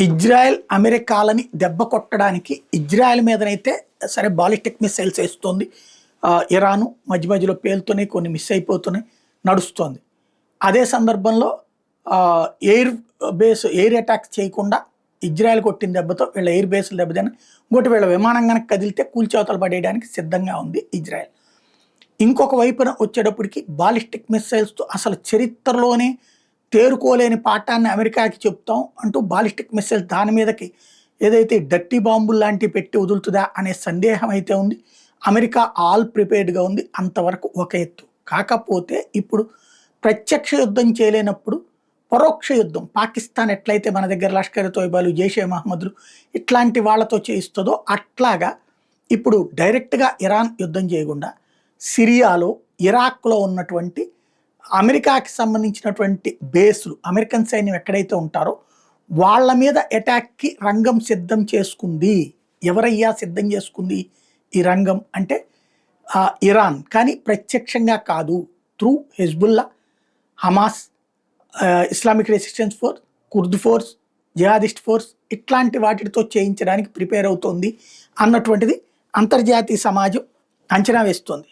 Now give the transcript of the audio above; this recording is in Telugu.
ఇజ్రాయెల్ అమెరికాలని దెబ్బ కొట్టడానికి ఇజ్రాయెల్ మీదనైతే సరే బాలిస్టిక్ మిసైల్స్ వేస్తోంది. ఇరాను మధ్య మధ్యలో పేలుతున్నాయి, కొన్ని మిస్ అయిపోతున్నాయి, నడుస్తోంది. అదే సందర్భంలో ఎయిర్ అటాక్స్ చేయకుండా ఇజ్రాయెల్ కొట్టిన దెబ్బతో వీళ్ళ ఎయిర్ బేస్లు దెబ్బతిని ఇంకోటి వీళ్ళ విమానం కనుక కదిలితే కూల్చవతలు పడేయడానికి సిద్ధంగా ఉంది ఇజ్రాయెల్. ఇంకొక వైపున వచ్చేటప్పటికి బాలిస్టిక్ మిసైల్స్తో అసలు చరిత్రలోనే తేరుకోలేని పాఠాన్ని అమెరికాకి చెప్తాం అంటూ బాలిస్టిక్ మిసైల్స్ దాని మీదకి ఏదైతే డర్టీ బాంబులు లాంటివి పెట్టి వదులుతుందా అనే సందేహం అయితే ఉంది. అమెరికా ఆల్ ప్రిపేర్డ్గా ఉంది. అంతవరకు ఒక ఎత్తు. కాకపోతే ఇప్పుడు ప్రత్యక్ష యుద్ధం చేయలేనప్పుడు పరోక్ష యుద్ధం పాకిస్తాన్ ఎట్లయితే మన దగ్గర లష్కర్ తోయిబాలు, జైషే మహమ్మద్లు ఇట్లాంటి వాళ్ళతో చేయిస్తుందో అట్లాగా ఇప్పుడు డైరెక్ట్గా ఇరాన్ యుద్ధం చేయకుండా సిరియాలో, ఇరాక్లో ఉన్నటువంటి అమెరికాకి సంబంధించినటువంటి బేస్లు, అమెరికన్ సైన్యం ఎక్కడైతే ఉంటారో వాళ్ళ మీద అటాక్కి రంగం సిద్ధం చేసుకుంది. ఎవరయ్యా సిద్ధం చేసుకుంది ఈ రంగం అంటే ఇరాన్. కానీ ప్రత్యక్షంగా కాదు, through Hezbollah, Hamas, Islamic resistance force, curd force, jihadist force ఇట్లాంటి వాటితో చేయించడానికి ప్రిపేర్ అవుతోంది అన్నటువంటిది అంతర్జాతీయ సమాజం అంచనా వేస్తోంది.